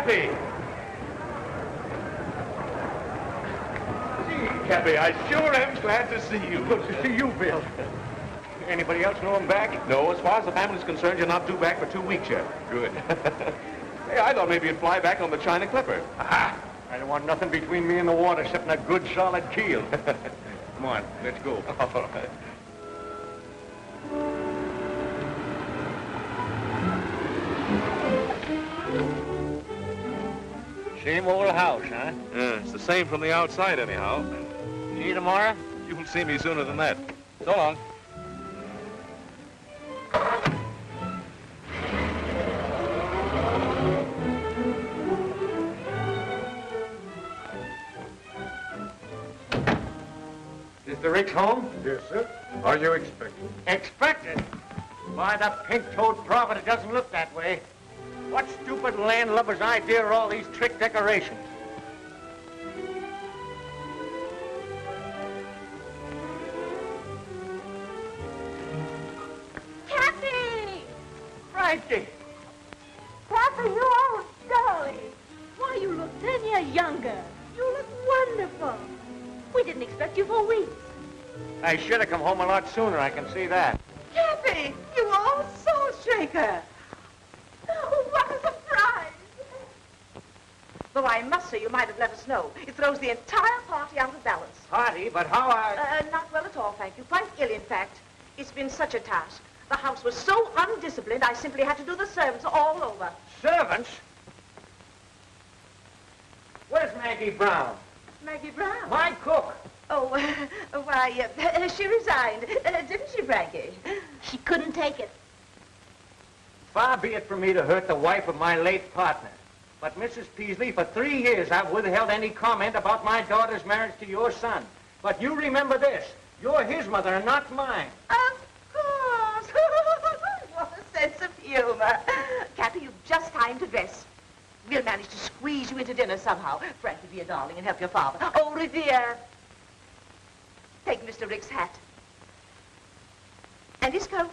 Cappy! Gee, Cappy, I sure am glad to see you. Good to see you, Bill. Anybody else know him back? No, as far as the family's concerned, you're not due back for 2 weeks yet. Good. Hey, I thought maybe you'd fly back on the China Clipper. Aha! I don't want nothing between me and the water except a good, solid keel. Come on, let's go. All right. Same old house, huh? Yeah, it's the same from the outside, anyhow. See you tomorrow? You'll see me sooner than that. So long. Is the Rick's home? Yes, sir. Are you expecting? Expected? Why, the pink-toed prophet, it doesn't look that way. What stupid landlubber's idea are all these trick decorations? Cappy! Frankie! Cappy, you old darling. Why, you look 10 years younger. You look wonderful. We didn't expect you for weeks. I should have come home a lot sooner, I can see that. Cappy, you old soul shaker. Oh, what a surprise. Though I must say you might have let us know. It throws the entire party out of balance. Party, but how Not well at all, thank you. Quite ill, in fact. It's been such a task. The house was so undisciplined, I simply had to do the servants all over. Servants? Where's Maggie Brown? Maggie Brown? My cook. Oh, why, she resigned. Didn't she, Frankie? She couldn't take it. Far be it from me to hurt the wife of my late partner. But, Mrs. Peasley, for 3 years I've withheld any comment about my daughter's marriage to your son. But you remember this. You're his mother and not mine. Of course. What a sense of humor. Cappy, you've just time to dress. We'll manage to squeeze you into dinner somehow. Frankie, be a darling and help your father. Oh, Revere. Take Mr. Rick's hat. And his coat.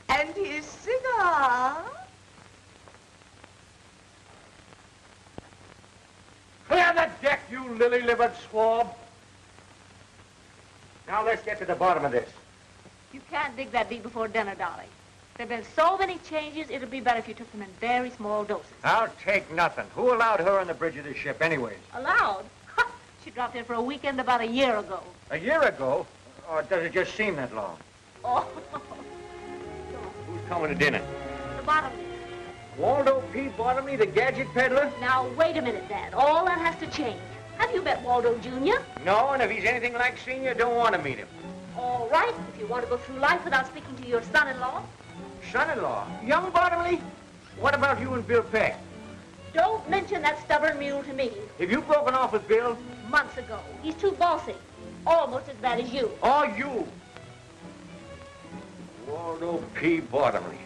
And his cigar. Clear the deck, you lily-livered swab. Now let's get to the bottom of this. You can't dig that deep before dinner, darling. There have been so many changes, it'll be better if you took them in very small doses. I'll take nothing. Who allowed her on the bridge of the ship anyways? Allowed? She dropped in for a weekend about a year ago. A year ago? Or does it just seem that long? Oh. Who's coming to dinner? The bottom. Waldo P. Bottomley, the gadget peddler? Now, wait a minute, Dad. All that has to change. Have you met Waldo Jr.? No, and if he's anything like Senior, don't want to meet him. All right, if you want to go through life without speaking to your son-in-law. Son-in-law? Young Bottomley? What about you and Bill Peck? Don't mention that stubborn mule to me. Have you broken off with Bill? Months ago. He's too bossy. Almost as bad as you. Oh, you! Waldo P. Bottomley.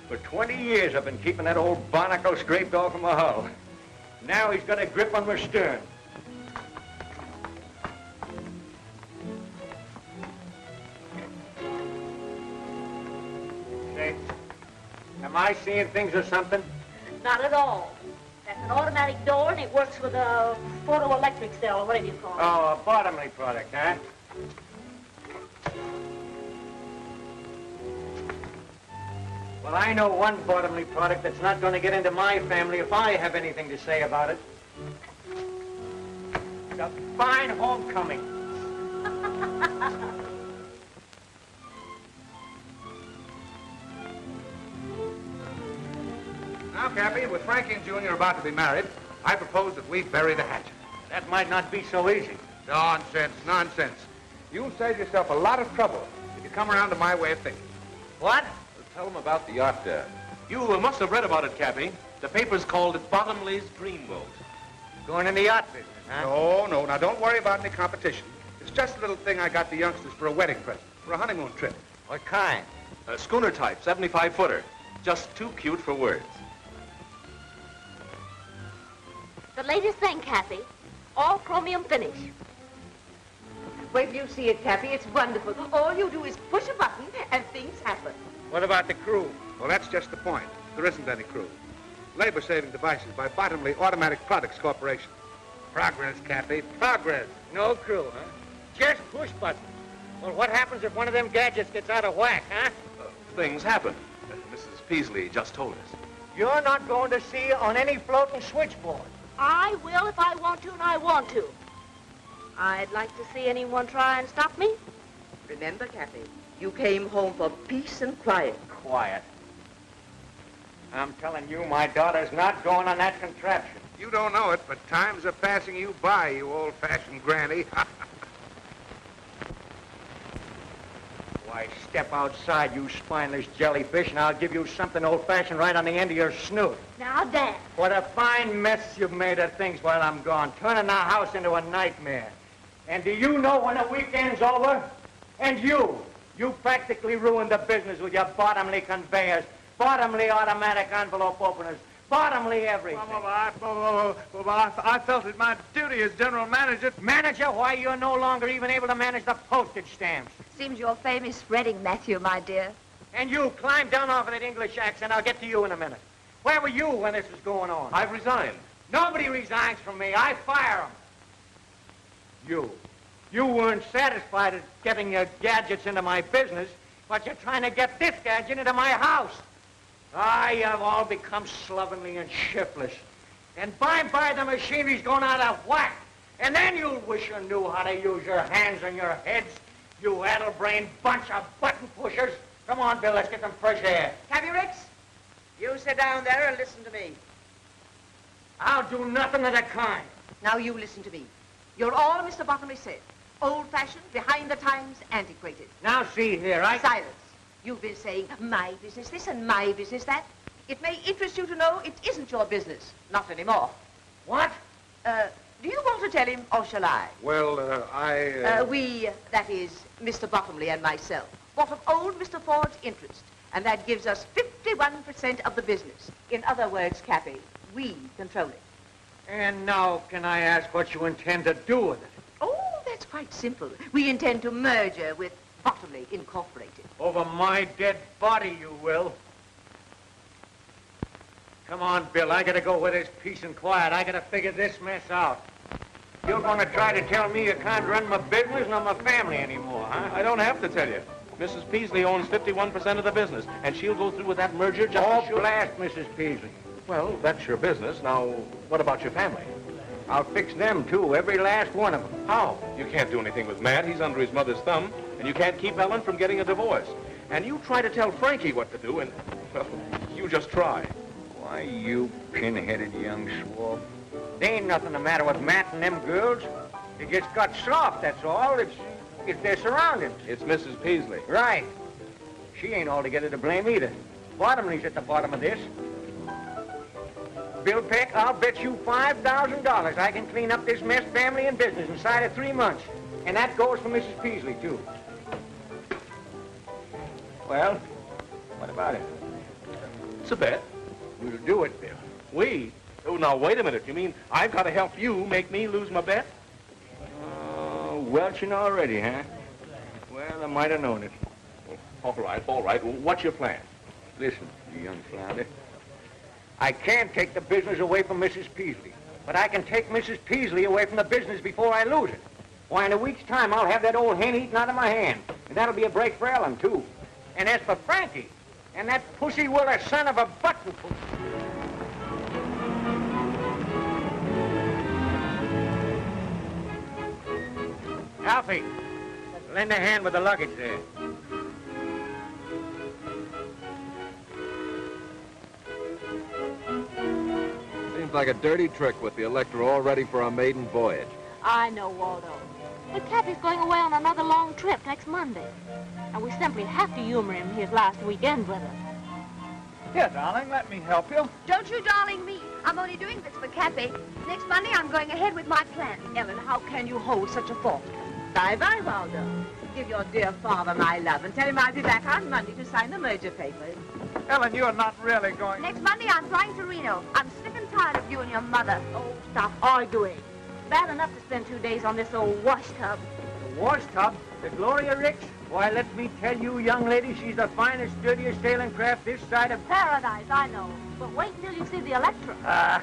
For 20 years I've been keeping that old barnacle scraped off of my hull. Now he's got a grip on my stern. Say, am I seeing things or something? Not at all. That's an automatic door, and it works with a photoelectric cell, or whatever you call it. Oh, a Bottomley product, huh? Well, I know one Bottomley product that's not going to get into my family if I have anything to say about it. It's a fine homecoming. Now, Cappy, with Frankie and Junior about to be married, I propose that we bury the hatchet. That might not be so easy. Nonsense, nonsense. You'll save yourself a lot of trouble if you come around to my way of thinking. What? Tell them about the yacht there. You must have read about it, Cappy. The papers called it Bottomley's Dreamboat. Going in the yacht business, huh? No. Now, don't worry about any competition. It's just a little thing I got the youngsters for a wedding present, for a honeymoon trip. What kind? A schooner type, 75-footer. Just too cute for words. The latest thing, Cappy. All chromium finish. Wait till you see it, Cappy. It's wonderful. All you do is push a button and things happen. What about the crew? Well, that's just the point. There isn't any crew. Labor-saving devices by Bottomley Automatic Products Corporation. Progress, Cappy, progress. No crew, huh? Just push buttons. Well, what happens if one of them gadgets gets out of whack, huh? Things happen. Mrs. Peasley just told us. You're not going to see on any floating switchboard. I will if I want to, and I want to. I'd like to see anyone try and stop me. Remember, Cappy, you came home for peace and quiet. Quiet. I'm telling you, my daughter's not going on that contraption. You don't know it, but times are passing you by, you old-fashioned granny. Why, step outside, you spineless jellyfish, and I'll give you something old-fashioned right on the end of your snoot. Now, Dan. What a fine mess you've made of things while I'm gone, turning our house into a nightmare. And do you know when the weekend's over? And you practically ruined the business with your bottomly conveyors, bottomly automatic envelope openers, bottomly everything. I felt it my duty as general manager. Manager? Why, you're no longer even able to manage the postage stamps. Seems you're famous spreading, Matthew, my dear. And you, climb down off of that English accent. I'll get to you in a minute. Where were you when this was going on? I've resigned. Nobody resigns from me. I fire them. You weren't satisfied at getting your gadgets into my business, but you're trying to get this gadget into my house. You have all become slovenly and shiftless. And by and by the machinery's going out of whack. And then you'll wish you knew how to use your hands and your heads, you addle-brained bunch of button pushers. Come on, Bill, let's get some fresh air. Cappy Ricks, you sit down there and listen to me. I'll do nothing of the kind. Now you listen to me. You're all Mr. Bottomley said. Old-fashioned, behind the times, antiquated. Now see here, Silence. You've been saying my business this and my business that. It may interest you to know it isn't your business. Not anymore. What? Do you want to tell him, or shall I? Well, We, that is, Mr. Bottomley and myself, bought of old Mr. Ford's interest, and that gives us 51% of the business. In other words, Cappy, we control it. And now can I ask what you intend to do with it? Oh, that's quite simple. We intend to merge her with Bottomley Incorporated. Over my dead body, you will. Come on, Bill. I gotta go where there's peace and quiet. I gotta figure this mess out. You're gonna try to tell me you can't run my business nor my family anymore, huh? I don't have to tell you. Mrs. Peasley owns 51% of the business, and she'll go through with that merger just Oh, as sure. blast Mrs. Peasley. Well, that's your business. Now, what about your family? I'll fix them, too, every last one of them. How? You can't do anything with Matt. He's under his mother's thumb, and you can't keep Ellen from getting a divorce. And you try to tell Frankie what to do, and, well, you just try. Why, you pin-headed young swab. There ain't nothing the matter with Matt and them girls. They just got soft, that's all. It's their surroundings. It's Mrs. Peasley. Right. She ain't altogether to blame either. Bottomley's at the bottom of this. Bill Peck, I'll bet you $5,000 I can clean up this mess, family and business, inside of 3 months. And that goes for Mrs. Peasley, too. Well, what about it? It's a bet. We'll do it, Bill. We? Oh, now, wait a minute. You mean I've got to help you make me lose my bet? Welching already, huh? Well, I might have known it. All right, all right. What's your plan? Listen, you young flounder. I can't take the business away from Mrs. Peasley, but I can take Mrs. Peasley away from the business before I lose it. Why, in a week's time, I'll have that old hen eaten out of my hand. And that'll be a break for Ellen, too. And as for Frankie, and that pussy-willer son of a button pussy. Alfie, lend a hand with the luggage there. Seems like a dirty trick with the Electra all ready for a maiden voyage. I know, Waldo. But Cappy's going away on another long trip next Monday. And we simply have to humor him his last weekend with us. Here, darling, let me help you. Don't you darling me. I'm only doing this for Cappy. Next Monday, I'm going ahead with my plan. Ellen, how can you hold such a thought? Bye-bye, Waldo. Give your dear father my love and tell him I'll be back on Monday to sign the merger papers. Ellen, you're not really going... Next Monday, I'm flying to Reno. I'm sick and tired of you and your mother. Oh, stop arguing. Bad enough to spend 2 days on this old wash tub. Wash tub? The Gloria Ricks? Why, let me tell you, young lady, she's the finest, sturdiest sailing craft this side of... Paradise, I know. But wait until you see the Electra. Ah,